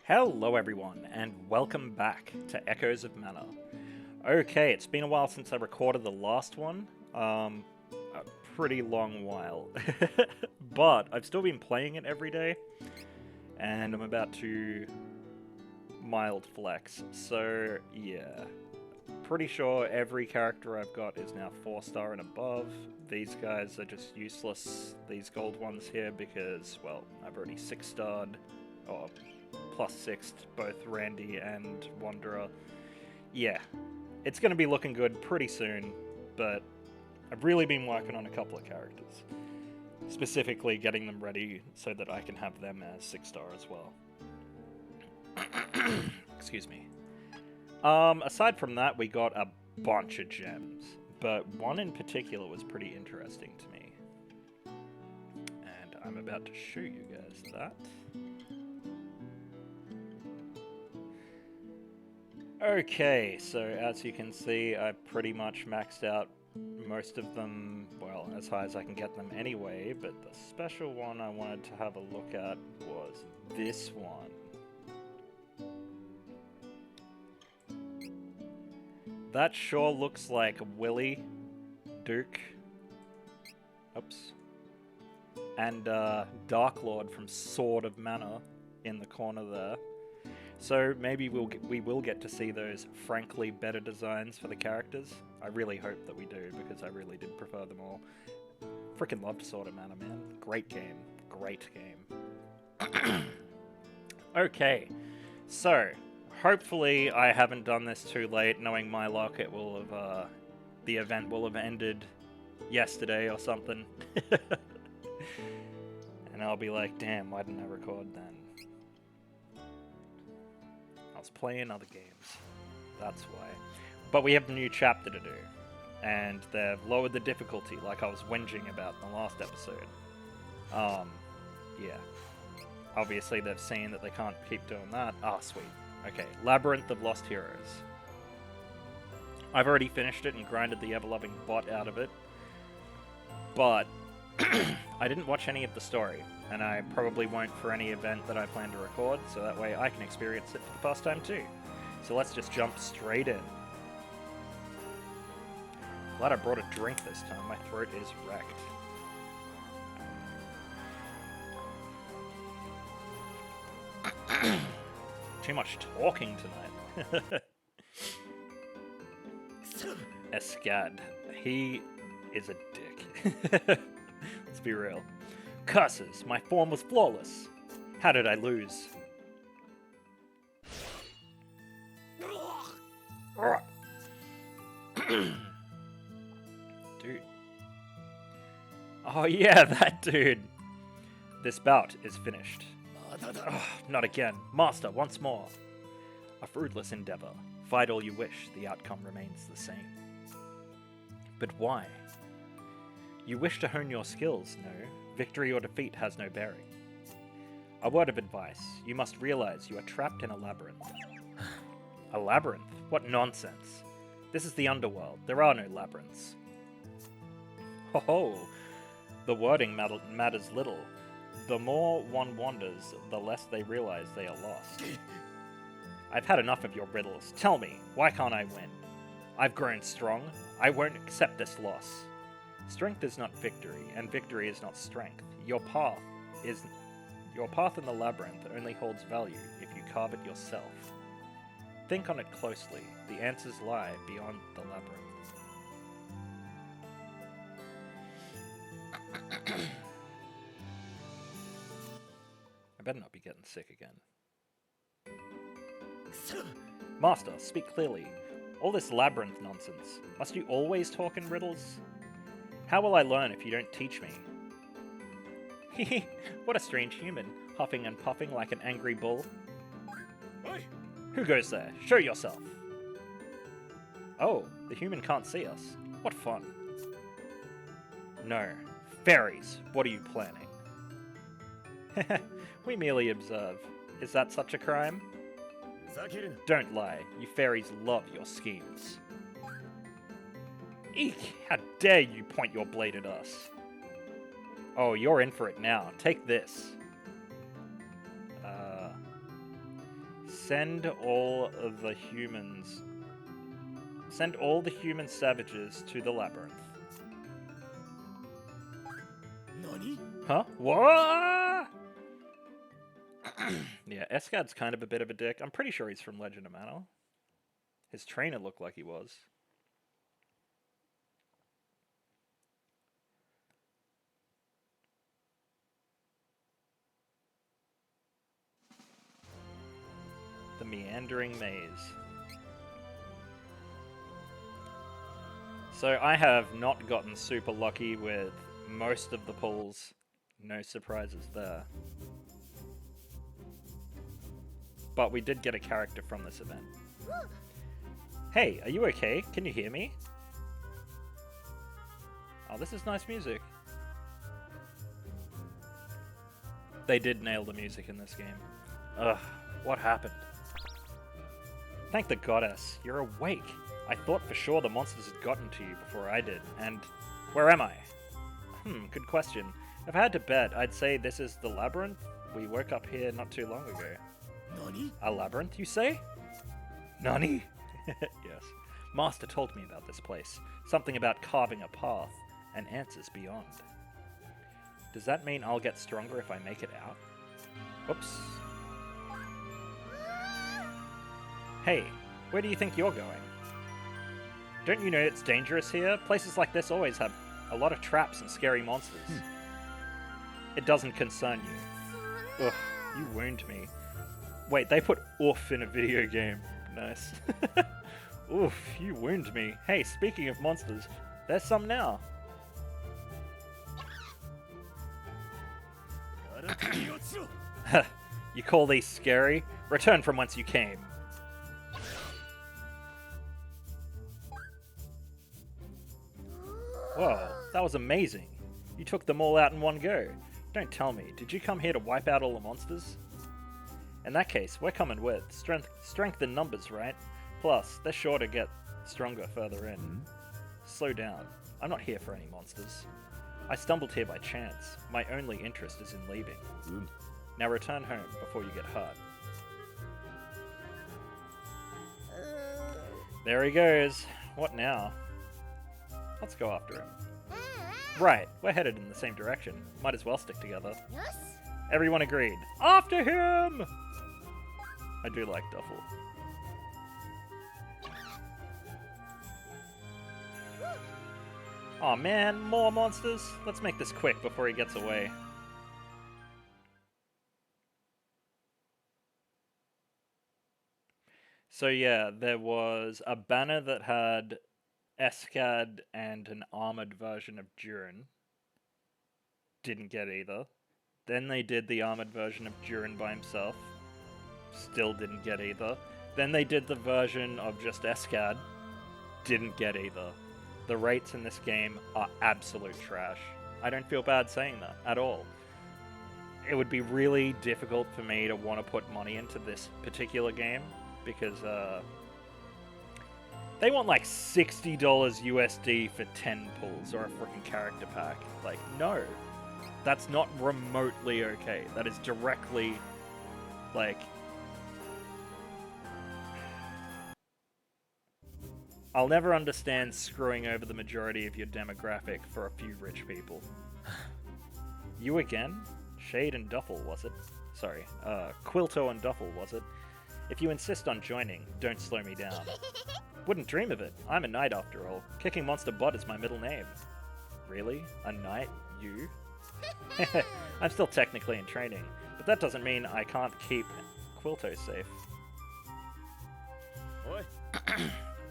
Hello everyone, and welcome back to Echoes of Mana. Okay, it's been a while since I recorded the last one. A pretty long while. But I've still been playing it every day, and I'm about to mild flex. So, yeah. Pretty sure every character I've got is now 4-star and above. These guys are just useless, these gold ones here, because, well, I've already 6-starred, or plus 6'd both Randy and Wanderer. Yeah, it's going to be looking good pretty soon, but I've really been working on a couple of characters. Specifically getting them ready so that I can have them as 6-star as well. Excuse me. Aside from that, we got a bunch of gems, but one in particular was pretty interesting to me. And I'm about to show you guys that. Okay, so as you can see, I pretty much maxed out most of them, well, as high as I can get them anyway, but the special one I wanted to have a look at was this one. That sure looks like Willie, Duke, oops, and Dark Lord from Sword of Mana in the corner there. So maybe we will get to see those frankly better designs for the characters. I really hope that we do, because I really did prefer them all. Freaking loved Sword of Mana, man. Great game. Great game. Okay, so hopefully I haven't done this too late. Knowing my luck, it will have the event will have ended yesterday or something. And I'll be like, damn, why didn't I record then? I was playing other games. That's why. But we have a new chapter to do. And they've lowered the difficulty, like I was whinging about in the last episode. Yeah. Obviously they've seen that they can't keep doing that. Ah, sweet. Okay, Labyrinth of Lost Heroes. I've already finished it and grinded the ever-loving bot out of it. But I didn't watch any of the story, and I probably won't for any event that I plan to record, so that way I can experience it for the first time too. So let's just jump straight in. Glad I brought a drink this time, my throat is wrecked. Too much talking tonight. Escad. He is a dick. Let's be real. Curses, my form was flawless. How did I lose? Dude. Oh yeah, that dude. This bout is finished. Oh, not again. Master, once more. A fruitless endeavor. Fight all you wish, the outcome remains the same. But why? You wish to hone your skills, no? Victory or defeat has no bearing. A word of advice. You must realize you are trapped in a labyrinth. A labyrinth? What nonsense. This is the underworld. There are no labyrinths. Ho ho! The wording matters little. The more one wanders, the less they realize they are lost. I've had enough of your riddles. Tell me, why can't I win? I've grown strong. I won't accept this loss. Strength is not victory, and victory is not strength. Your path in the labyrinth only holds value if you carve it yourself. Think on it closely. The answers lie beyond the labyrinth. I better not be getting sick again. Master, speak clearly. All this labyrinth nonsense. Must you always talk in riddles? How will I learn if you don't teach me? Hehe, what a strange human, huffing and puffing like an angry bull. Oi. Who goes there? Show yourself! Oh, the human can't see us. What fun. No. Fairies, what are you planning? We merely observe. Is that such a crime? Don't lie. You fairies love your schemes. Eek! How dare you point your blade at us? Oh, you're in for it now. Take this. Send all of the humans... Send all the human savages to the labyrinth. Nani? Huh? What? Yeah, Escad's kind of a bit of a dick. I'm pretty sure he's from Legend of Mana. His trainer looked like he was. The meandering maze. So I have not gotten super lucky with most of the pulls. No surprises there. But we did get a character from this event. Hey, are you okay? Can you hear me? Oh, this is nice music. They did nail the music in this game. Ugh, what happened? Thank the goddess, you're awake. I thought for sure the monsters had gotten to you before I did, and where am I? Good question. If I had to bet, I'd say this is the Labyrinth. We woke up here not too long ago. Nani? A labyrinth, you say? Nani? Yes. Master told me about this place. Something about carving a path, and answers beyond. Does that mean I'll get stronger if I make it out? Oops. Hey, where do you think you're going? Don't you know it's dangerous here? Places like this always have a lot of traps and scary monsters. It doesn't concern you. Ugh, you wound me. Wait, they put oof in a video game. Nice. Oof, you wound me. Hey, speaking of monsters, there's some now. You call these scary? Return from whence you came. Whoa, that was amazing. You took them all out in one go. Don't tell me, did you come here to wipe out all the monsters? In that case, we're coming with. Strength in numbers, right? Plus, they're sure to get stronger further in. Slow down. I'm not here for any monsters. I stumbled here by chance. My only interest is in leaving. Now return home before you get hurt. There he goes. What now? Let's go after him. Right, we're headed in the same direction. Might as well stick together. Yes. Everyone agreed. After him! I do like Duffel. Aw man, more monsters? Let's make this quick before he gets away. So yeah, there was a banner that had Escad and an armored version of Durin. Didn't get either. Then they did the armored version of Durin by himself. Still didn't get either. Then they did the version of just Escad. Didn't get either. The rates in this game are absolute trash. I don't feel bad saying that at all. It would be really difficult for me to want to put money into this particular game because they want like $60 USD for 10 pulls or a freaking character pack. Like, no. That's not remotely okay. That is directly, like... I'll never understand screwing over the majority of your demographic for a few rich people. You again? Shade and Duffel, was it? Sorry, Quilto and Duffel, was it? If you insist on joining, don't slow me down. Wouldn't dream of it. I'm a knight after all. Kicking monster butt is my middle name. Really? A knight? You? I'm still technically in training, but that doesn't mean I can't keep Quilto safe. Oi.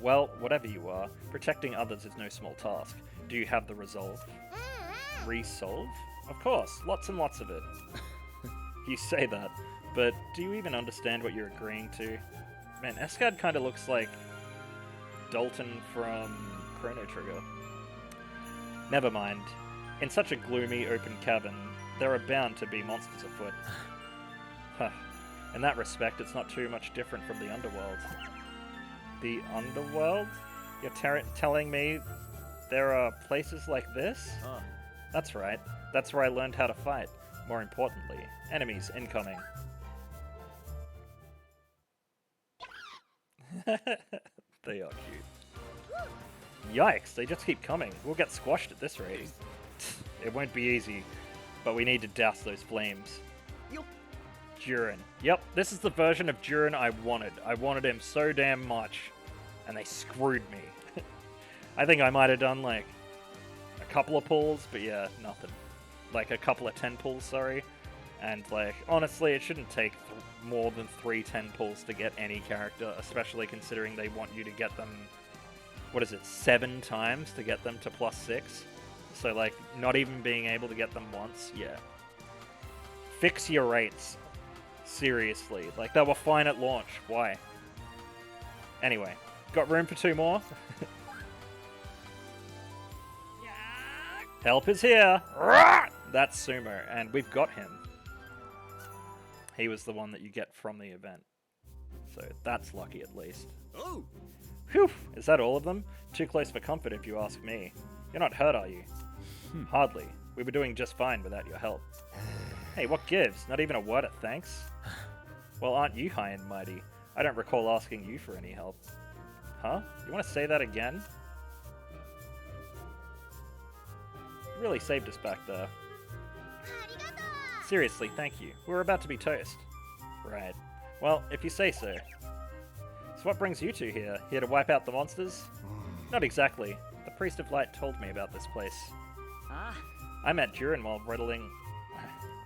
Well, whatever you are, protecting others is no small task. Do you have the resolve? Resolve? Of course, lots and lots of it. You say that, but do you even understand what you're agreeing to? Man, Escad kind of looks like Dalton from Chrono Trigger. Never mind. In such a gloomy, open cavern, there are bound to be monsters afoot. Huh. In that respect, it's not too much different from the underworld. The underworld? You're telling me there are places like this? That's right. That's where I learned how to fight. More importantly, enemies incoming. They are cute. Yikes, they just keep coming. We'll get squashed at this rate. It won't be easy, but we need to douse those flames. Durin. Yep, this is the version of Durin I wanted. I wanted him so damn much, and they screwed me. I think I might have done, like, a couple of pulls, but yeah, nothing. Like, a couple of 10 pulls, sorry. And, like, honestly, it shouldn't take more than 3 10 pulls to get any character, especially considering they want you to get them, 7 times to get them to +6? So, like, not even being able to get them once, yeah. Fix your rates. Seriously. Like, they were fine at launch. Why? Anyway, got room for 2 more? Help is here! That's Sumo, and we've got him. He was the one that you get from the event. So that's lucky at least. Oh! Whew! Is that all of them? Too close for comfort if you ask me. You're not hurt, are you? Hardly. We were doing just fine without your help. Hey, what gives? Not even a word of thanks? Well, aren't you high and mighty? I don't recall asking you for any help. Huh? You want to say that again? You really saved us back there. Seriously, thank you. We're about to be toast. Right. Well, if you say so. So what brings you two here? Here to wipe out the monsters? Not exactly. The Priest of Light told me about this place. I met Durin while riding...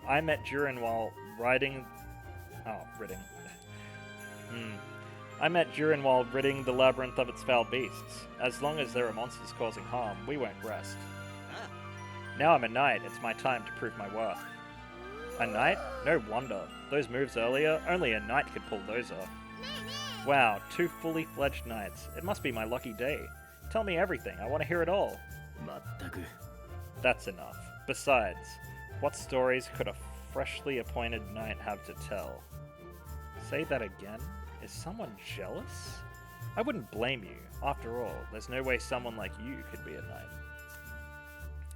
I met Durin while riding... Oh, ridding. I met Durin while ridding the Labyrinth of its foul beasts. As long as there are monsters causing harm, we won't rest. Now I'm a knight, it's my time to prove my worth. A knight? No wonder. Those moves earlier, only a knight could pull those off. Wow, 2 fully fledged knights. It must be my lucky day. Tell me everything, I want to hear it all. That's enough. Besides, what stories could a freshly appointed knight have to tell? Say that again? Is someone jealous? I wouldn't blame you. After all, there's no way someone like you could be a knight.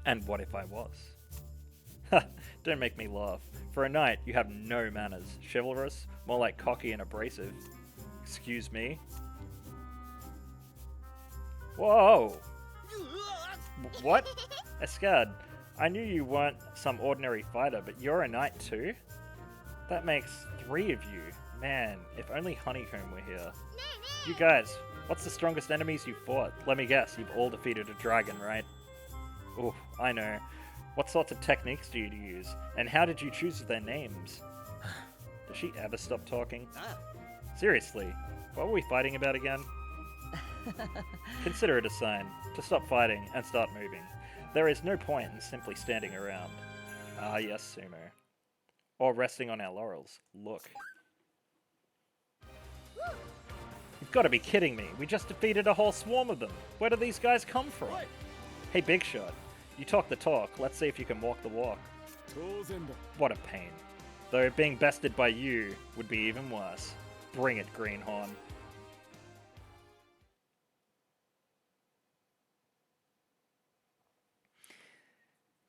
And what if I was? Ha! Don't make me laugh. For a knight, you have no manners. Chivalrous? More like cocky and abrasive. Excuse me? Whoa! What? Escad, I knew you weren't some ordinary fighter, but you're a knight too? That makes 3 of you. Man, if only Honeycomb were here. You guys, what's the strongest enemies you've fought? Let me guess, you've all defeated a dragon, right? Oh, I know. What sorts of techniques do you use? And how did you choose their names? Does she ever stop talking? Seriously, what were we fighting about again? Consider it a sign to stop fighting and start moving. There is no point in simply standing around. Ah yes, Sumo. Or resting on our laurels. Look. You've got to be kidding me. We just defeated a whole swarm of them. Where do these guys come from? Hey, Big Shot. You talk the talk. Let's see if you can walk the walk. What a pain. Though being bested by you would be even worse. Bring it, Greenhorn.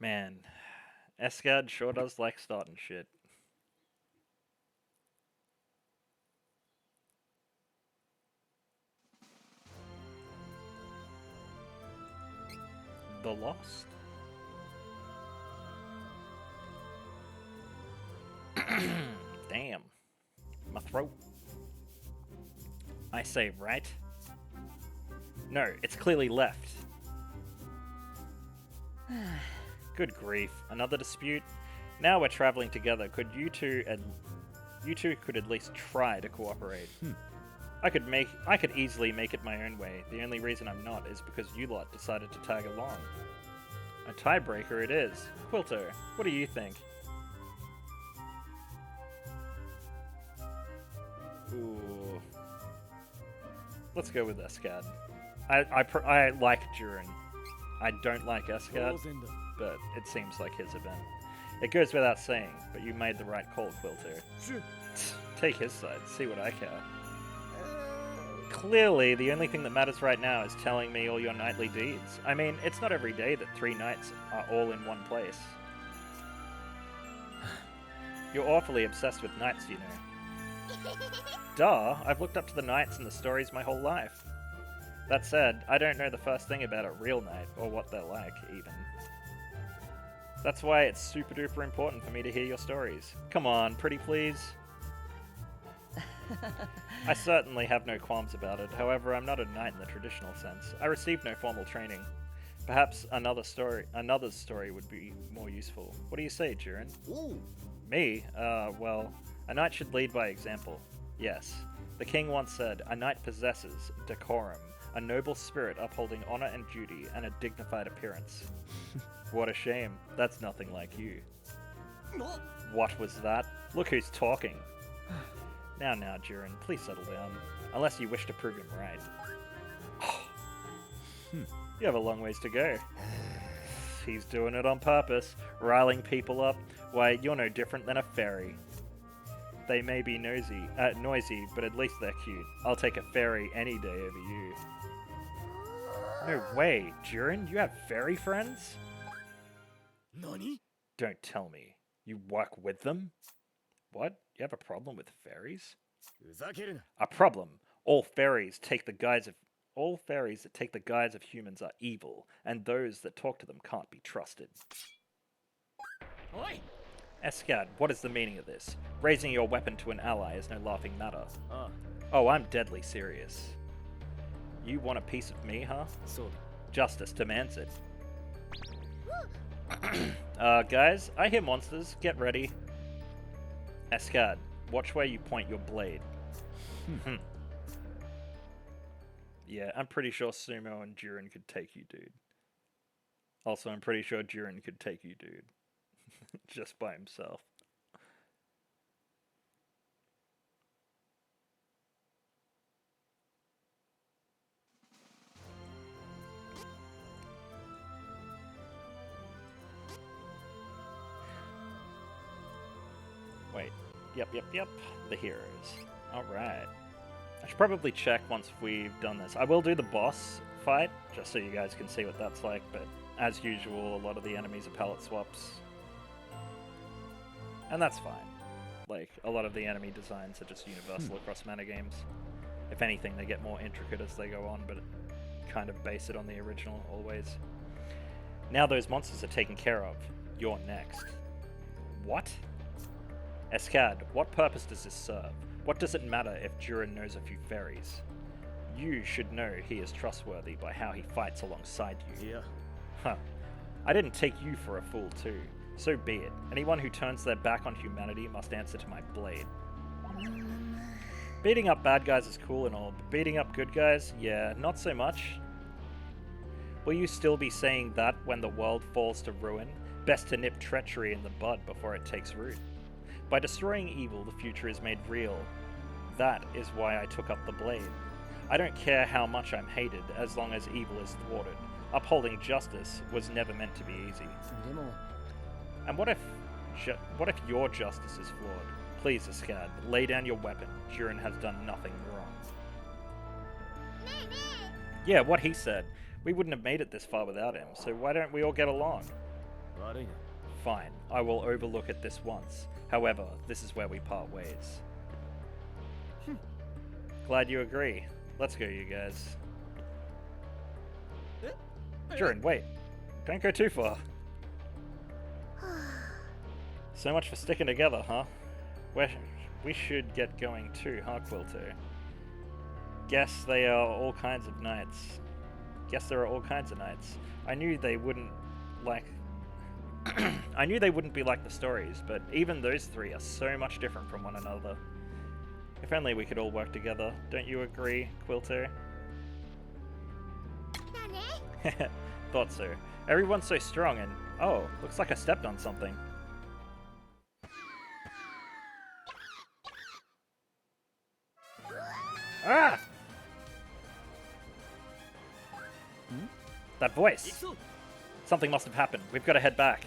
Man, Escad sure does like starting shit. The Lost? Damn. My throat. I say right? No, it's clearly left. Good grief. Another dispute? Now we're traveling together. Could you two could at least try to cooperate. I could easily make it my own way. The only reason I'm not is because you lot decided to tag along. A tiebreaker it is. Quilto, what do you think? Ooh. Let's go with Escad. I like Durin. I don't like Escad, but it seems like his event. It goes without saying, but you made the right call, Quilto. Take his side, see what I care. Clearly, the only thing that matters right now is telling me all your knightly deeds. I mean, it's not every day that 3 knights are all in one place. You're awfully obsessed with knights, you know. Duh, I've looked up to the knights and the stories my whole life. That said, I don't know the first thing about a real knight, or what they're like, even. That's why it's super duper important for me to hear your stories. Come on, pretty please. I certainly have no qualms about it, however I'm not a knight in the traditional sense. I received no formal training. Perhaps another's story would be more useful. What do you say, Jiren? Ooh. Me? Well, a knight should lead by example. Yes. The king once said, a knight possesses decorum, a noble spirit upholding honor and duty, and a dignified appearance. What a shame. That's nothing like you. What was that? Look who's talking. Now, Jiren, please settle down. Unless you wish to prove him right. You have a long ways to go. He's doing it on purpose, riling people up. Why, you're no different than a fairy. They may be noisy, but at least they're cute. I'll take a fairy any day over you. No way, Jiren, you have fairy friends? Nani? Don't tell me. You work with them? What? You have a problem with fairies? ふざけるな。 A problem. All fairies that take the guise of humans are evil, and those that talk to them can't be trusted. おい。 Escad, what is the meaning of this? Raising your weapon to an ally is no laughing matter. ああ、 Oh, I'm deadly serious. You want a piece of me, huh? そうだ。 Justice demands it. Guys, I hear monsters. Get ready. Escad, watch where you point your blade. Yeah, I'm pretty sure Sumo and Jiren could take you, dude. Also, I'm pretty sure Jiren could take you, dude. Just by himself. Wait. Yep. The heroes. Alright. I should probably check once we've done this. I will do the boss fight, just so you guys can see what that's like, but as usual, a lot of the enemies are palette swaps. And that's fine. Like, a lot of the enemy designs are just universal across mana games. If anything, they get more intricate as they go on, but kind of base it on the original, always. Now those monsters are taken care of. You're next. What? Escad, what purpose does this serve? What does it matter if Jiren knows a few fairies? You should know he is trustworthy by how he fights alongside you. いや、 Huh. I didn't take you for a fool too. So be it. Anyone who turns their back on humanity must answer to my blade. Beating up bad guys is cool and all, but beating up good guys? Yeah, not so much. Will you still be saying that when the world falls to ruin? Best to nip treachery in the bud before it takes root. By destroying evil, the future is made real. That is why I took up the blade. I don't care how much I'm hated, as long as evil is thwarted. Upholding justice was never meant to be easy. でも、 And what if your justice is flawed? Please, Escad, lay down your weapon. Jiren has done nothing wrong. Yeah, what he said. We wouldn't have made it this far without him, so why don't we all get along? 悪いな。 Fine, I will overlook it this once. However, this is where we part ways. Glad you agree. Let's go, you guys. Jiren, wait. Don't go too far. So much for sticking together, huh? We should get going too, huh, Quilto? Guess they are all kinds of knights. Guess there are all kinds of knights. I knew they wouldn't like... I knew they wouldn't be like the stories, but even those three are so much different from one another. If only we could all work together. Don't you agree, Quilto? Thought so. Everyone's so strong and... Oh, looks like I stepped on something. Ah! That voice! Something must have happened. We've got to head back.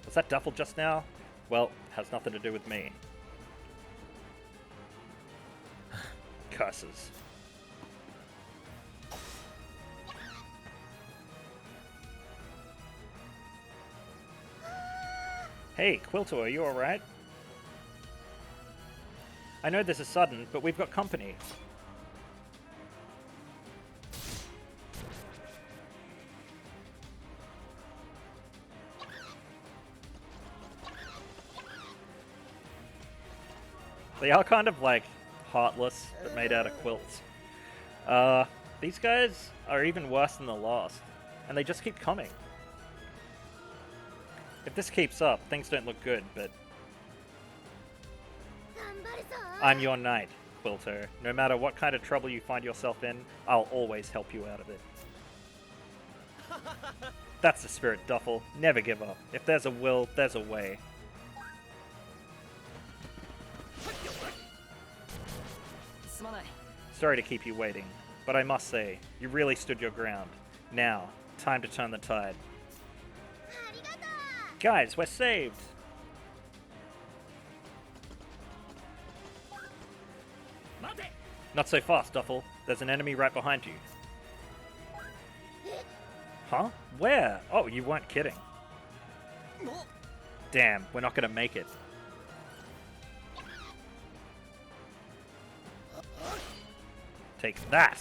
Was that duffel just now? Well, has nothing to do with me. Curses. Hey, Quilto, are you alright? I know this is sudden, but we've got company. They are kind of like heartless, but made out of quilts. These guys are even worse than the last, and they just keep coming. If this keeps up, things don't look good, but... I'm your knight, Quilter. No matter what kind of trouble you find yourself in, I'll always help you out of it. That's the spirit, Duffel. Never give up. If there's a will, there's a way. Sorry to keep you waiting, but I must say, you really stood your ground. Now, time to turn the tide. Guys, we're saved! Not so fast, Duffel. There's an enemy right behind you. Huh? Where? Oh, you weren't kidding. Damn, we're not gonna make it. Take that!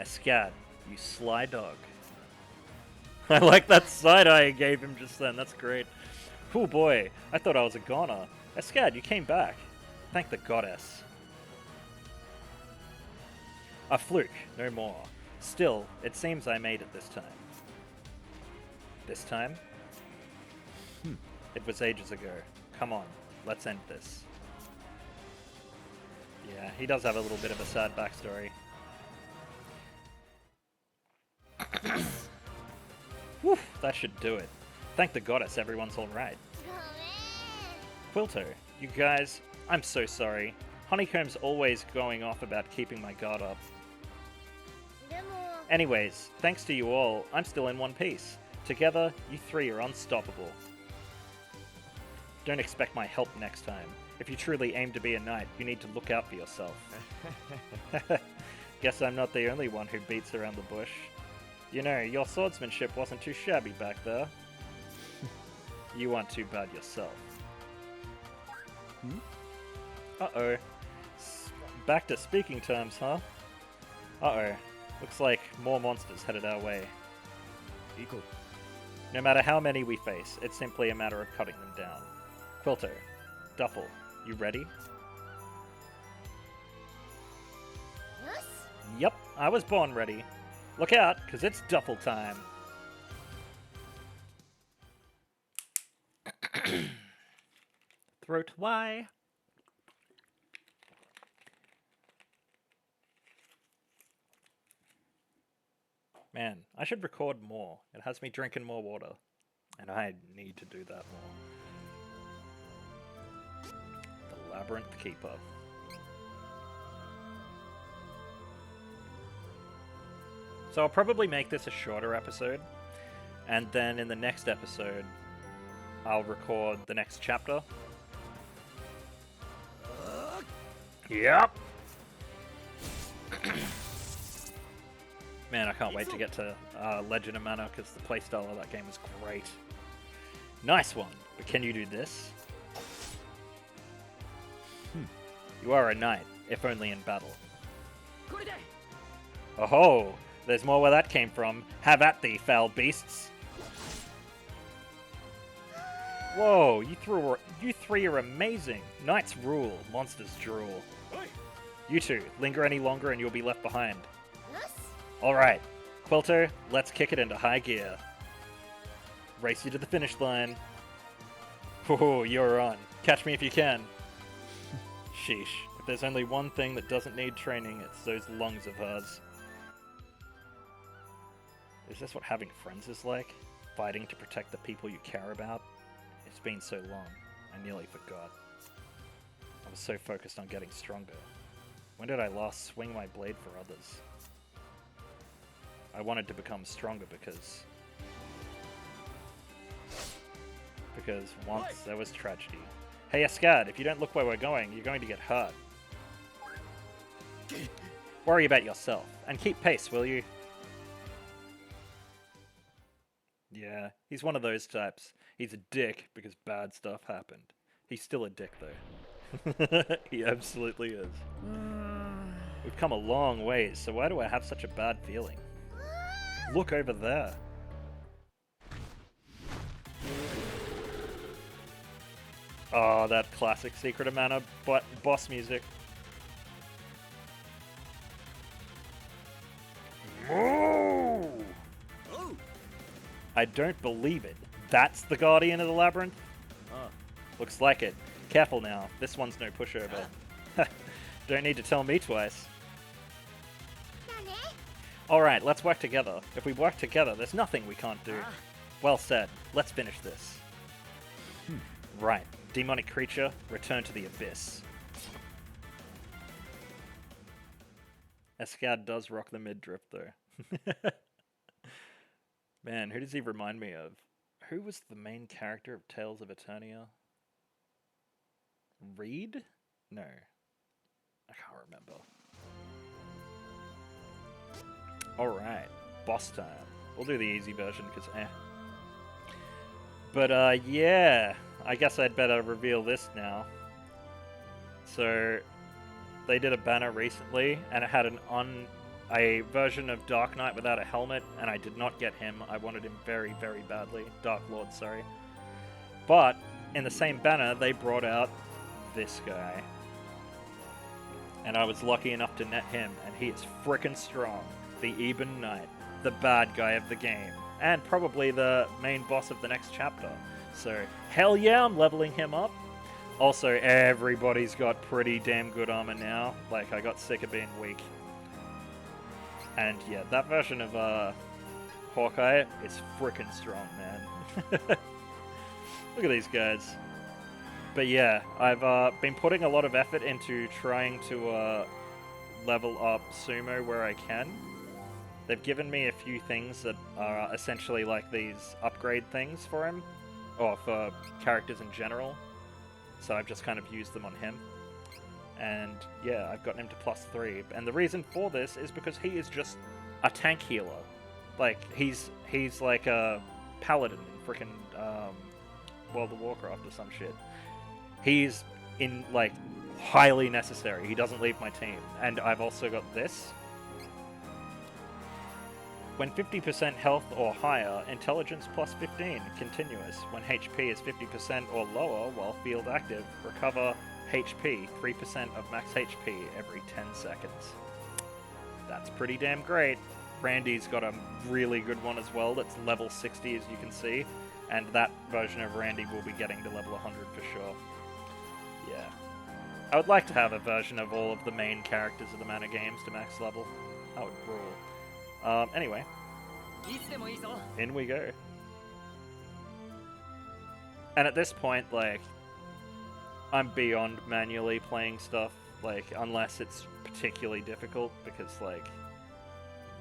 Escad, you sly dog. I like that side-eye I gave him just then, that's great. Oh boy, I thought I was a goner. Escad, you came back. Thank the goddess. A fluke, no more. Still, it seems I made it this time. This time? It was ages ago. Come on, let's end this. Yeah, he does have a little bit of a sad backstory. Whew, that should do it. Thank the goddess, everyone's alright. Quilter, you guys, I'm so sorry. Honeycomb's always going off about keeping my guard up. Anyways, thanks to you all, I'm still in one piece. Together, you three are unstoppable. Don't expect my help next time. If you truly aim to be a knight, you need to look out for yourself. Guess I'm not the only one who beats around the bush. You know, your swordsmanship wasn't too shabby back there. You aren't too bad yourself. Uh-oh. Back to speaking terms, huh? Uh-oh. Looks like more monsters headed our way. Equal. No matter how many we face, it's simply a matter of cutting them down. Quilter, Duffel, you ready? Yep, I was born ready. Look out, because it's Duffel time. Throat why? Man, I should record more. It has me drinking more water. And I need to do that more. The Labyrinth Keeper. So I'll probably make this a shorter episode. And then in the next episode, I'll record the next chapter. Yep! Man, I can't wait to get to Legend of Mana, because the playstyle of that game is great. Nice one, but can you do this? You are a knight, if only in battle. Oh-ho! There's more where that came from. Have at thee, foul beasts! Whoa, you three are amazing! Knights rule, monsters drool. You two, linger any longer and you'll be left behind. Alright, Quilter, let's kick it into high gear. Race you to the finish line. Oh, you're on. Catch me if you can. Sheesh, if there's only one thing that doesn't need training, it's those lungs of hers. Is this what having friends is like? Fighting to protect the people you care about? It's been so long, I nearly forgot. I was so focused on getting stronger. When did I last swing my blade for others? I wanted to become stronger because once there was tragedy. Hey Escad, if you don't look where we're going, you're going to get hurt. Worry about yourself, and keep pace, will you? Yeah, he's one of those types. He's a dick because bad stuff happened. He's still a dick, though. He absolutely is. We've come a long ways, so why do I have such a bad feeling? Look over there. Oh, that classic Secret of Mana boss music. Moo! Oh! I don't believe it. That's the Guardian of the Labyrinth? Looks like it. Careful now. This one's no pushover. Don't need to tell me twice. Alright, let's work together. If we work together, there's nothing we can't do. Well said. Let's finish this. Right. Demonic creature, return to the abyss. Escad does rock the mid-drip, though. Man, who does he remind me of? Who was the main character of Tales of Eternia? Reed? No. I can't remember. Alright, boss time. We'll do the easy version, because But, yeah. I guess I'd better reveal this now. So, they did a banner recently, and it had a version of Dark Knight without a helmet, and I did not get him. I wanted him very, very badly. Dark Lord, sorry. But, in the same banner, they brought out this guy. And I was lucky enough to net him, and he is frickin' strong. The Eben Knight, the bad guy of the game, and probably the main boss of the next chapter. So, hell yeah, I'm leveling him up. Also, everybody's got pretty damn good armor now. Like, I got sick of being weak. And yeah, that version of Hawkeye is frickin' strong, man. Look at these guys. But yeah, I've been putting a lot of effort into trying to level up Sumo where I can. They've given me a few things that are essentially like these upgrade things for him, or for characters in general. So I've just kind of used them on him. And yeah, I've gotten him to +3. And the reason for this is because he is just a tank healer. Like, he's like a paladin in frickin' World of Warcraft or some shit. He's in, like, highly necessary. He doesn't leave my team. And I've also got this. When 50% health or higher, intelligence +15, continuous. When HP is 50% or lower while field active, recover HP, 3% of max HP every 10 seconds. That's pretty damn great. Randy's got a really good one as well that's level 60, as you can see. And that version of Randy will be getting to level 100 for sure. Yeah. I would like to have a version of all of the main characters of the Mana games to max level. That would rule. Anyway. In we go. And at this point, like, I'm beyond manually playing stuff, like, unless it's particularly difficult, because, like,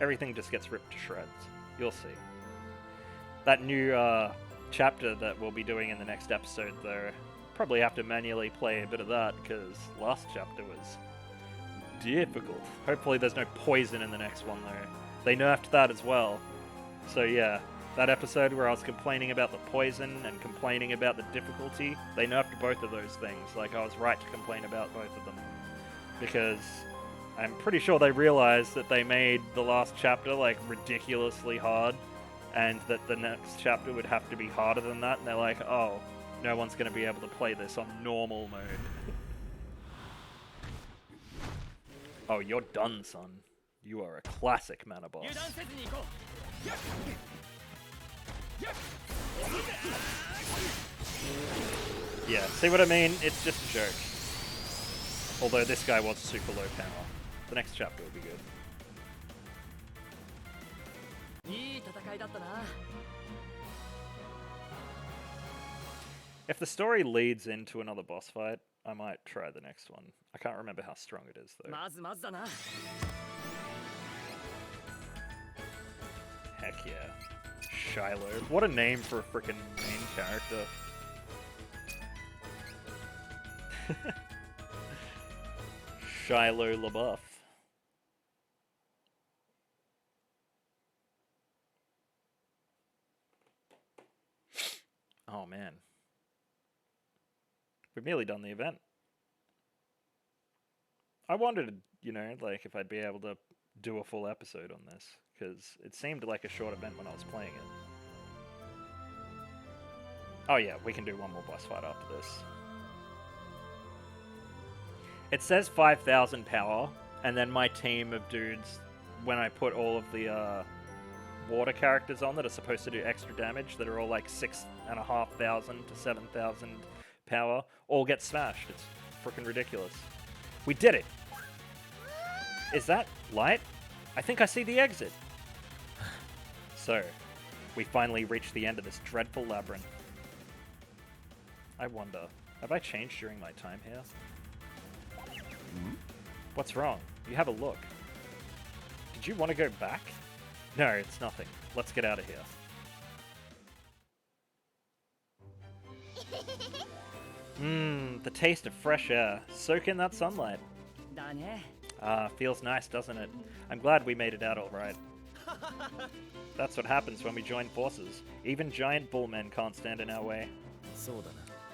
everything just gets ripped to shreds. You'll see. That new, chapter that we'll be doing in the next episode, though, probably have to manually play a bit of that, because last chapter was difficult. Hopefully there's no poison in the next one, though. They nerfed that as well. So yeah, that episode where I was complaining about the poison and complaining about the difficulty, they nerfed both of those things. Like, I was right to complain about both of them. Because I'm pretty sure they realized that they made the last chapter, like, ridiculously hard, and that the next chapter would have to be harder than that, and they're like, oh, no one's going to be able to play this on normal mode. Oh, you're done, son. You are a classic mana boss. Yeah, see what I mean? It's just a joke. Although this guy was super low power. The next chapter will be good. If the story leads into another boss fight, I might try the next one. I can't remember how strong it is, though. Heck yeah. Shiloh. What a name for a frickin' main character. Shiloh LaBeouf. Oh man. We've nearly done the event. I wondered, you know, like if I'd be able to do a full episode on this, because it seemed like a short event when I was playing it. Oh yeah, we can do one more boss fight after this. It says 5,000 power, and then my team of dudes, when I put all of the water characters on that are supposed to do extra damage, that are all like 6,500 to 7,000 power, all get smashed. It's freaking ridiculous. We did it! Is that light? I think I see the exit. So, we finally reached the end of this dreadful labyrinth. I wonder, have I changed during my time here? What's wrong? You have a look. Did you want to go back? No, it's nothing. Let's get out of here. The taste of fresh air. Soak in that sunlight. Feels nice, doesn't it? I'm glad we made it out all right. That's what happens when we join forces. Even giant bullmen can't stand in our way.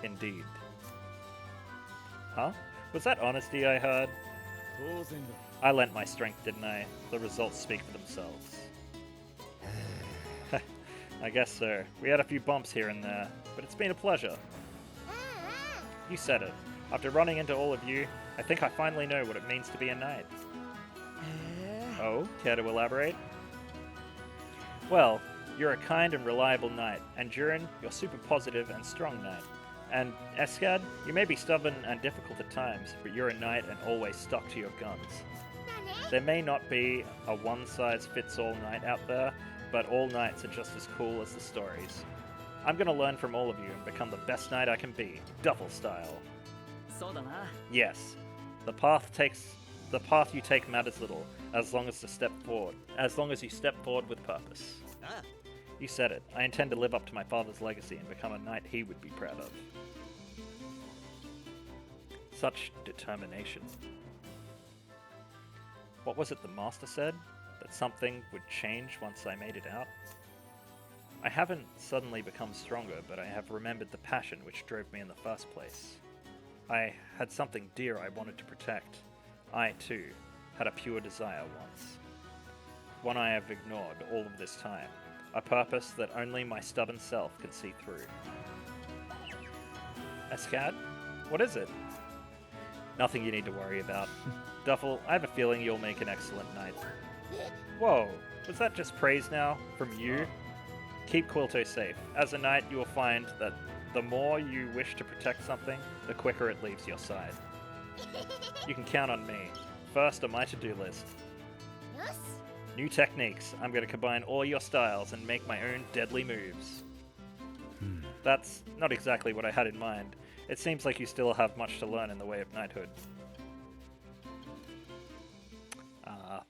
Indeed. Huh? Was that honesty I heard? I lent my strength, didn't I? The results speak for themselves. I guess so. We had a few bumps here and there, but it's been a pleasure. You said it. After running into all of you, I think I finally know what it means to be a knight. Oh, care to elaborate? Well, you're a kind and reliable knight, and Durin, you're super positive and strong knight. And Escad, you may be stubborn and difficult at times, but you're a knight and always stuck to your guns. There may not be a one-size-fits-all knight out there, but all knights are just as cool as the stories. I'm gonna learn from all of you and become the best knight I can be, Duffel style. Yes, the path you take matters little, as long as you step forward with purpose. You said it. I intend to live up to my father's legacy and become a knight he would be proud of. Such determination. What was it the master said? That something would change once I made it out? I haven't suddenly become stronger, but I have remembered the passion which drove me in the first place. I had something dear I wanted to protect. I, too, had a pure desire once. One I have ignored all of this time. A purpose that only my stubborn self can see through. Escad? What is it? Nothing you need to worry about. Duffel, I have a feeling you'll make an excellent knight. Whoa, was that just praise now? From you? Keep Quilto safe. As a knight, you will find that the more you wish to protect something, the quicker it leaves your side. You can count on me. First on my to-do list. New techniques. I'm going to combine all your styles and make my own deadly moves. That's not exactly what I had in mind. It seems like you still have much to learn in the way of knighthood.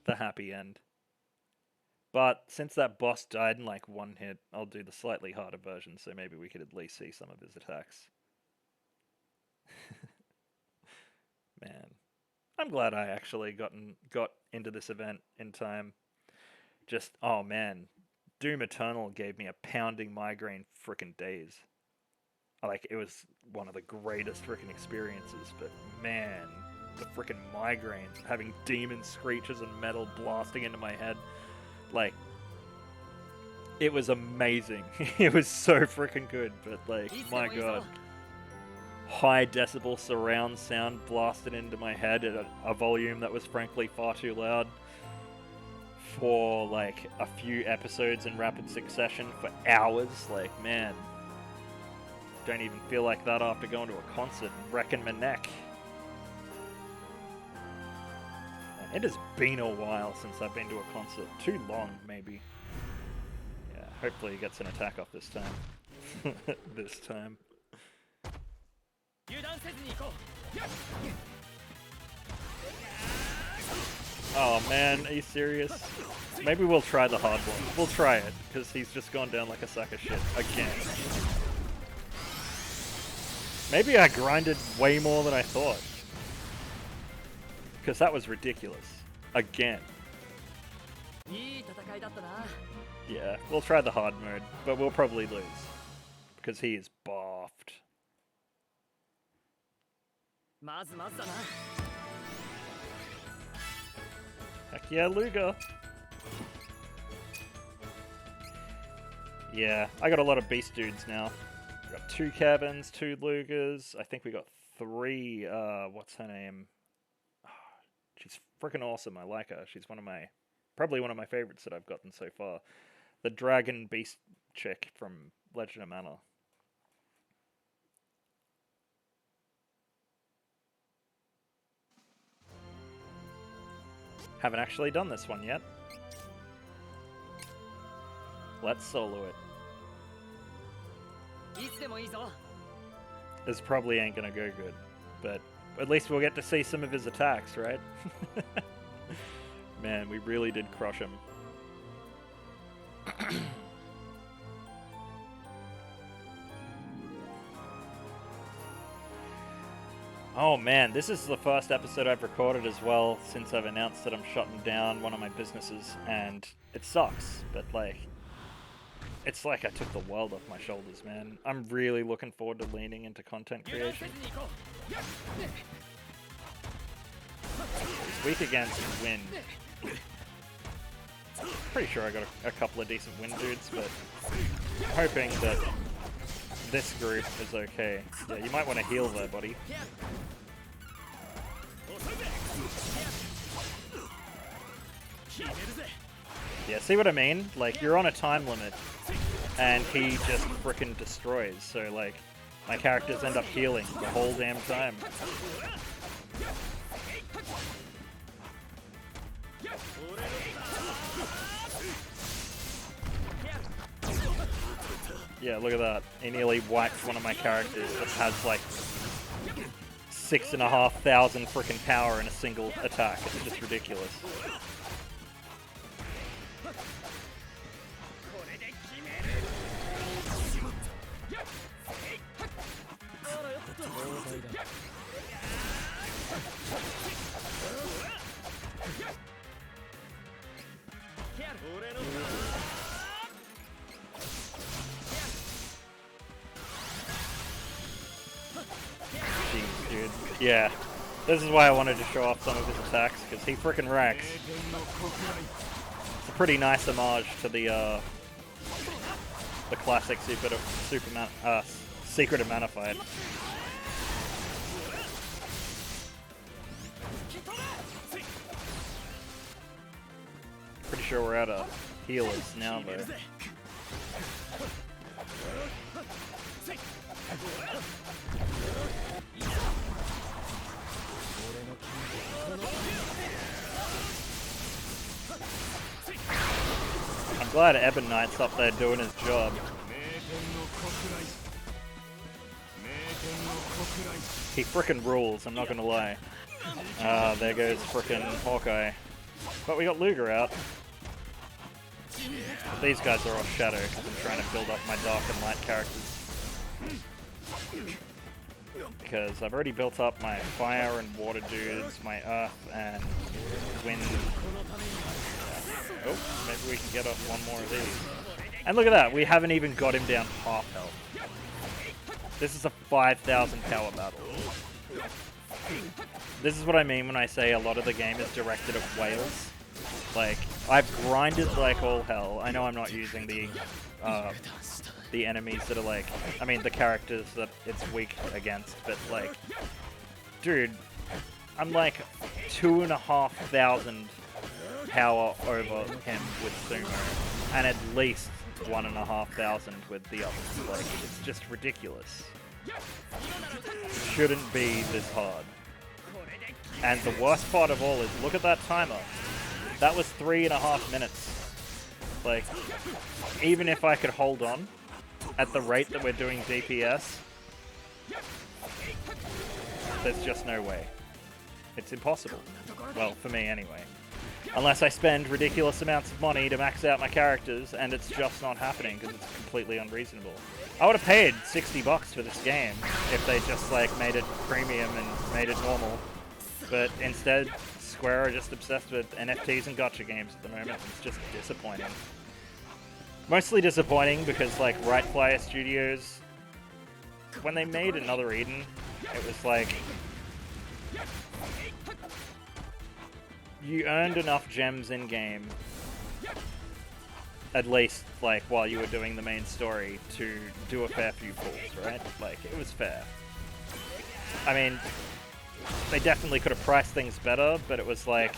The happy end. But since that boss died in like one hit, I'll do the slightly harder version, so maybe we could at least see some of his attacks. Man. I'm glad I actually got into this event in time. Just, oh man. Doom Eternal gave me a pounding migraine frickin' days. Like, it was one of the greatest frickin' experiences, but man, the frickin' migraines, having demon screeches and metal blasting into my head, like, it was amazing. It was so frickin' good, but like, my god. High decibel surround sound blasted into my head at a volume that was frankly far too loud for like a few episodes in rapid succession for hours. Like, man, don't even feel like that after going to a concert and wrecking my neck. And it has been a while since I've been to a concert. Too long, maybe. Yeah, hopefully he gets an attack off this time. This time. Oh man, are you serious? Maybe we'll try the hard one. We'll try it, because he's just gone down like a sack of shit again. Maybe I grinded way more than I thought. Because that was ridiculous. Again. Yeah, we'll try the hard mode, but we'll probably lose. Because he is boffed. まずまずだな。 Heck yeah, Luger. Yeah, I got a lot of beast dudes now. We got 2 cabins, 2 Lugers. I think we got 3. What's her name? She's freaking awesome. I like her. She's probably one of my favorites that I've gotten so far. The dragon beast chick from Legend of Mana. Haven't actually done this one yet. Let's solo it. いつでもいいぞ。 This probably ain't gonna go good, but at least we'll get to see some of his attacks, right? Man, we really did crush him. Oh man, this is the first episode I've recorded as well since I've announced that I'm shutting down one of my businesses, and it sucks, but like, it's like I took the world off my shoulders, man. I'm really looking forward to leaning into content creation. He's weak against wind. Pretty sure I got a couple of decent wind dudes, but I'm hoping that this group is okay. Yeah, you might want to heal there, buddy. Yeah, see what I mean? Like, you're on a time limit, and he just frickin' destroys, so like, my characters end up healing the whole damn time. Yeah, look at that. He nearly wiped one of my characters that has like 6,500 freaking power in a single attack. It's just ridiculous. Jeez, dude. Yeah. This is why I wanted to show off some of his attacks, because he frickin' wrecks. It's a pretty nice homage to the classic Secret of Mana fight. Pretty sure we're out of healers now, though. I'm glad Ebon Knight's up there doing his job. He frickin' rules, I'm not gonna lie. There goes frickin' Hawkeye. But we got Luger out. These guys are off Shadow because I'm trying to build up my Dark and Light characters. Because I've already built up my Fire and Water dudes, my Earth and Wind. Oh, maybe we can get off one more of these. And look at that, we haven't even got him down half health. This is a 5,000 power battle. This is what I mean when I say a lot of the game is directed at whales. Like, I've grinded like all hell. I know I'm not using the enemies that are like, I mean the characters that it's weak against, but like, dude, I'm like 2,500 power over him with Sumo, and at least 1,500 with the others. Like, it's just ridiculous. It shouldn't be this hard. And the worst part of all is, look at that timer. That was 3.5 minutes. Like, even if I could hold on at the rate that we're doing DPS, there's just no way. It's impossible. Well, for me anyway. Unless I spend ridiculous amounts of money to max out my characters, and it's just not happening because it's completely unreasonable. I would have paid $60 for this game if they just like made it premium and made it normal. But instead, Square are just obsessed with NFTs and gacha games at the moment. It's just disappointing. Mostly disappointing because like Right Flyer Studios, when they made Another Eden, it was like you earned enough gems in game, at least like while you were doing the main story, to do a fair few pulls, right? Like, it was fair. I mean, they definitely could have priced things better, but it was like,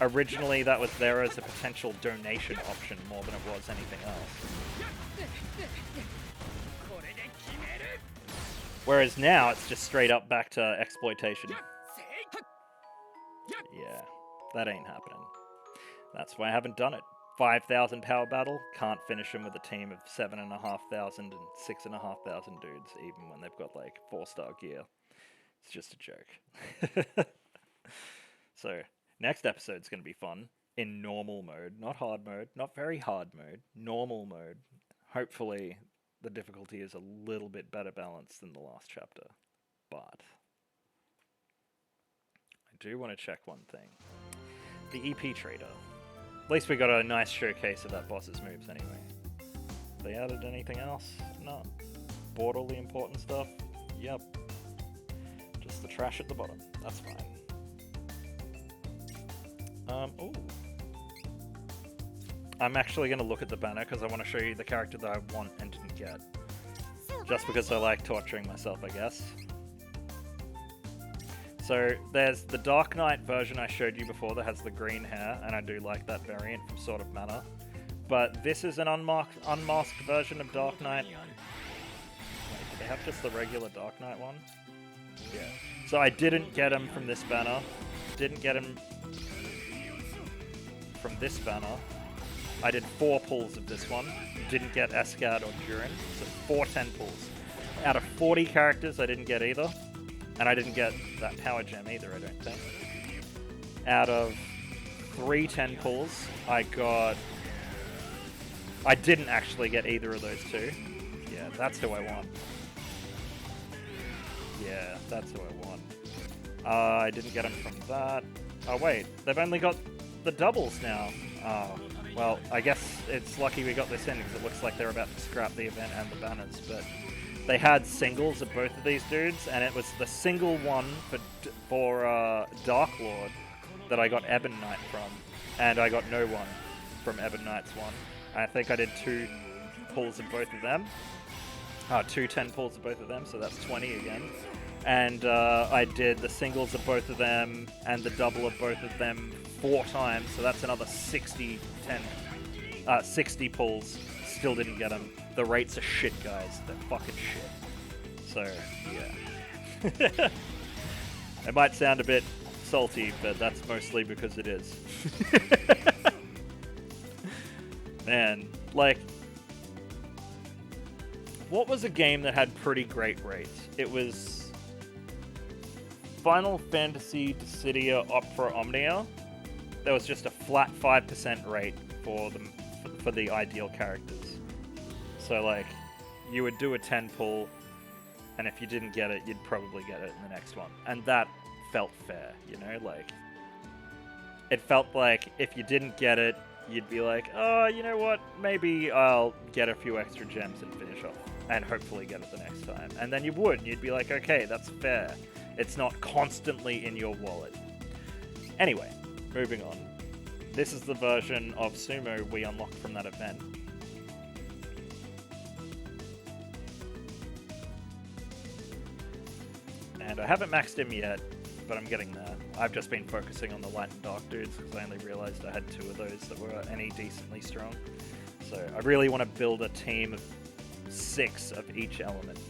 originally that was there as a potential donation option more than it was anything else. Whereas now it's just straight up back to exploitation. Yeah, that ain't happening. That's why I haven't done it. 5,000 power battle, can't finish him with a team of 7,500 and 6,500 dudes, even when they've got like 4-star gear. It's just a joke. So, next episode's going to be fun. In normal mode. Not hard mode. Not very hard mode. Normal mode. Hopefully, the difficulty is a little bit better balanced than the last chapter. But I do want to check one thing. The EP Trader. At least we got a nice showcase of that boss's moves anyway. They added anything else? No. Bought all the important stuff? Yep. Just the trash at the bottom. That's fine. Ooh. I'm actually going to look at the banner because I want to show you the character that I want and didn't get. Just because I like torturing myself, I guess. So, there's the Dark Knight version I showed you before that has the green hair, and I do like that variant from Sword of Mana. But this is an unmasked version of Dark Knight. Wait, do they have just the regular Dark Knight one? Yeah. So I didn't get him from this banner. Didn't get him from this banner. I did 4 pulls of this one. Didn't get Escad or Durin. So 4 10 pulls. Out of 40 characters, I didn't get either. And I didn't get that power gem either, I don't think. Out of 3 10 pulls, I didn't actually get either of those 2. Yeah, that's who I want. Yeah, that's who I want. I didn't get them from that. Oh wait, they've only got the doubles now. Oh, well, I guess it's lucky we got this in because it looks like they're about to scrap the event and the banners, but they had singles of both of these dudes, and it was the single one for Dark Lord that I got Ebon Knight from, and I got no one from Ebon Knight's one. I think I did 2 pulls of both of them. 2 10 pulls of both of them, so that's 20 again. And I did the singles of both of them and the double of both of them 4 times, so that's another 60 pulls. Still didn't get them. The rates are shit, guys. They're fucking shit. So, yeah. It might sound a bit salty, but that's mostly because it is. Man, like, what was a game that had pretty great rates? It was Final Fantasy Dissidia Opera Omnia. There was just a flat 5% rate for the ideal characters. So, like, you would do a 10 pull, and if you didn't get it, you'd probably get it in the next one. And that felt fair, you know? Like, it felt like if you didn't get it, you'd be like, oh, you know what? Maybe I'll get a few extra gems and finish off, and hopefully get it the next time. And then you would, and you'd be like, okay, that's fair. It's not constantly in your wallet. Anyway, moving on. This is the version of Sumo we unlocked from that event. And I haven't maxed him yet, but I'm getting there. I've just been focusing on the light and dark dudes because I only realized I had 2 of those that were any decently strong. So I really want to build a team of 6 of each element.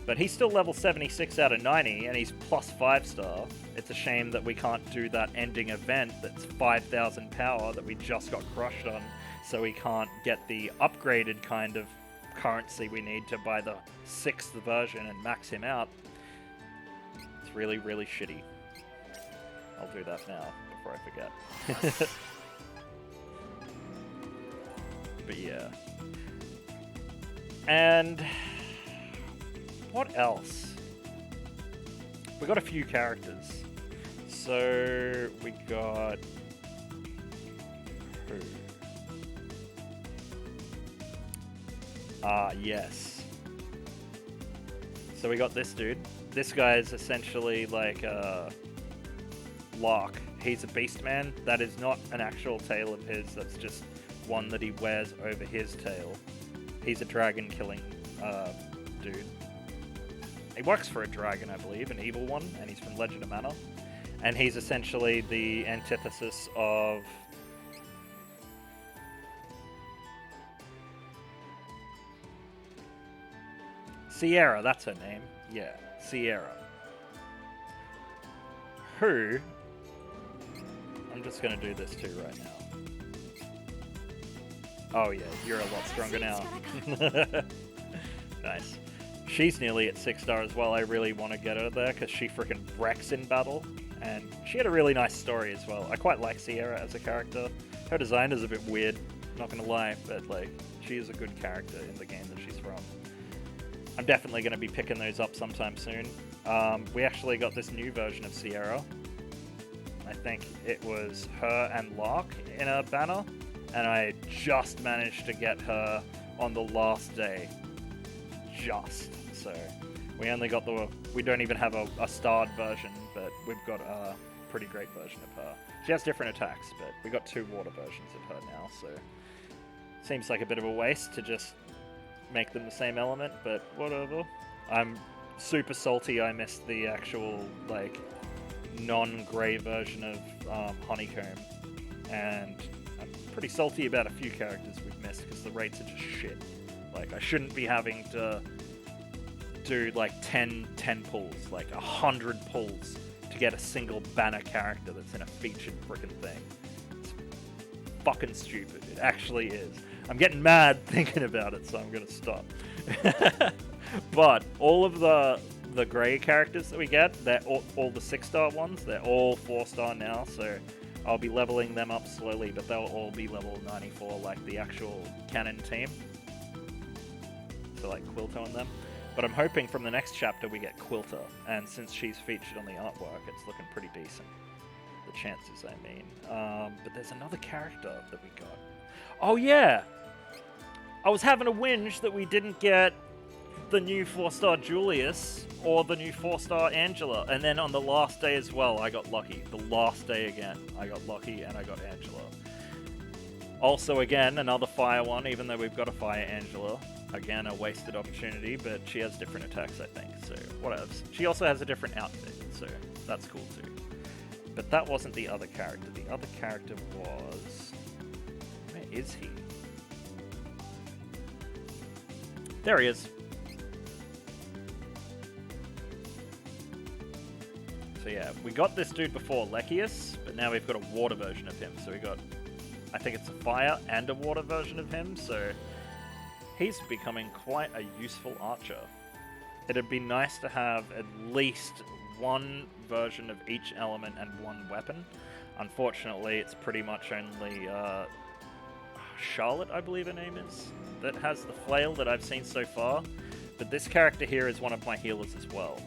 But he's still level 76 out of 90, and he's plus 5-star. It's a shame that we can't do that ending event that's 5,000 power that we just got crushed on, so we can't get the upgraded kind of currency we need to buy the 6th version and max him out. It's really, really shitty. I'll do that now before I forget. But yeah. And what else? We got a few characters. So we got who? Yes. So we got this dude. This guy is essentially like Lark. He's a beast man. That is not an actual tail of his. That's just one that he wears over his tail. He's a dragon killing dude. He works for a dragon, I believe, an evil one, and he's from Legend of Mana. And he's essentially the antithesis of Sierra, that's her name. Yeah, Sierra. Who... I'm just going to do this too right now. Oh yeah, you're a lot stronger now. Nice. She's nearly at 6 star as well. I really want to get her there because she freaking wrecks in battle. And she had a really nice story as well. I quite like Sierra as a character. Her design is a bit weird, not going to lie, but like, she is a good character in the game that she's from. I'm definitely going to be picking those up sometime soon. We actually got this new version of Sierra. I think it was her and Lark in a banner, and I just managed to get her on the last day. Just. So, we only got we don't even have a starred version, but we've got a pretty great version of her. She has different attacks, but we got 2 water versions of her now, so seems like a bit of a waste to just make them the same element, but whatever. I'm super salty I missed the actual, like, non-grey version of Honeycomb, and I'm pretty salty about a few characters we've missed because the rates are just shit. Like, I shouldn't be having to do like 10 pulls, like 100 pulls to get a single banner character that's in a featured frickin' thing. It's fucking stupid. It actually is. I'm getting mad thinking about it, so I'm gonna stop. But all of the grey characters that we get, they're all the 6-star ones, they're all 4-star now, so I'll be leveling them up slowly, but they'll all be level 94 like the actual canon team. So like Quilter and them. But I'm hoping from the next chapter we get Quilter, and since she's featured on the artwork, it's looking pretty decent. The chances, I mean. But there's another character that we got. Oh yeah! I was having a whinge that we didn't get the new 4-star Julius or the new 4-star Angela, and then on the last day as well, I got lucky. The last day again, I got lucky and I got Angela. Also, again, another fire one, even though we've got a fire Angela. Again, a wasted opportunity, but she has different attacks, I think, so whatever. She also has a different outfit, so that's cool too. But that wasn't the other character. The other character was... Where is he? There he is. So yeah, we got this dude before, Lechius, but now we've got a water version of him. So we got, I think it's a fire and a water version of him, so he's becoming quite a useful archer. It'd be nice to have at least one version of each element and one weapon. Unfortunately, it's pretty much only Charlotte, I believe her name is, that has the flail that I've seen so far. But this character here is one of my healers as well.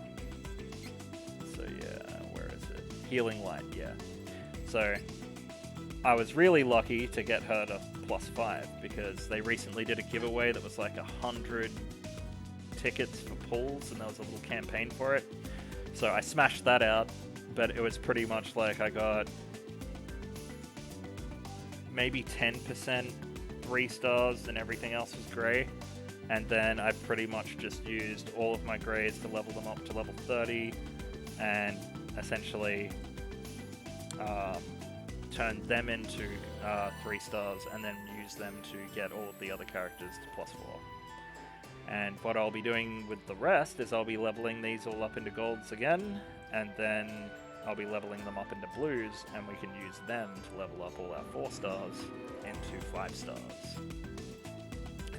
So yeah, where is it? Healing Light, yeah. So I was really lucky to get her to +5 because they recently did a giveaway that was like 100 tickets for pulls, and there was a little campaign for it. So I smashed that out, but it was pretty much like I got maybe 10% 3 stars and everything else was grey. And then I pretty much just used all of my greys to level them up to level 30 and essentially turn them into 3 stars and then use them to get all of the other characters to +4. And what I'll be doing with the rest is I'll be leveling these all up into golds again, and then I'll be leveling them up into blues, and we can use them to level up all our 4 stars into 5 stars.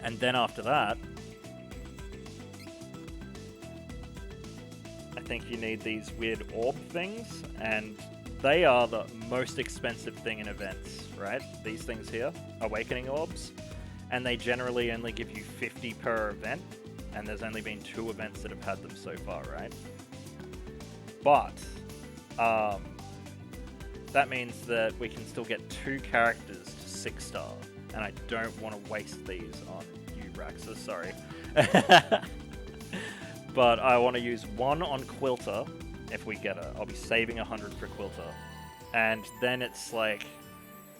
And then after that, I think you need these weird orb things, and they are the most expensive thing in events, right? These things here, Awakening Orbs, and they generally only give you 50 per event, and there's only been 2 events that have had them so far, right? But that means that we can still get 2 characters to 6 star, and I don't want to waste these on you, Raxa, sorry. But I want to use one on Quilter if we get her. I'll be saving 100 for Quilter. And then it's like,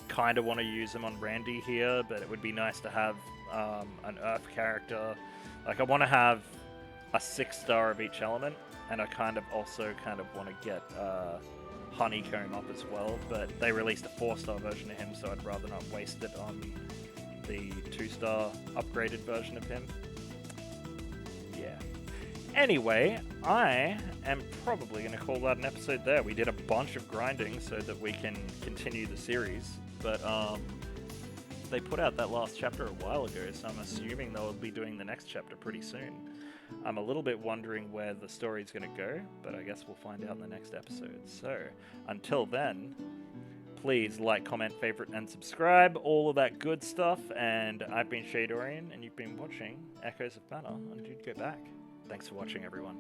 kind of want to use them on Randy here, but it would be nice to have an Earth character. Like, I want to have a 6-star of each element, and I also want to get Honeycomb up as well, but they released a 4-star version of him, so I'd rather not waste it on the 2-star upgraded version of him. Yeah. Anyway, I am probably going to call that an episode there. We did a bunch of grinding so that we can continue the series, but they put out that last chapter a while ago, so I'm assuming they'll be doing the next chapter pretty soon. I'm a little bit wondering where the story's going to go, but I guess we'll find out in the next episode. So, until then, please like, comment, favorite, and subscribe, all of that good stuff, and I've been Shadorian, and you've been watching Echoes of Mana on DudeGoBack. Thanks for watching, everyone.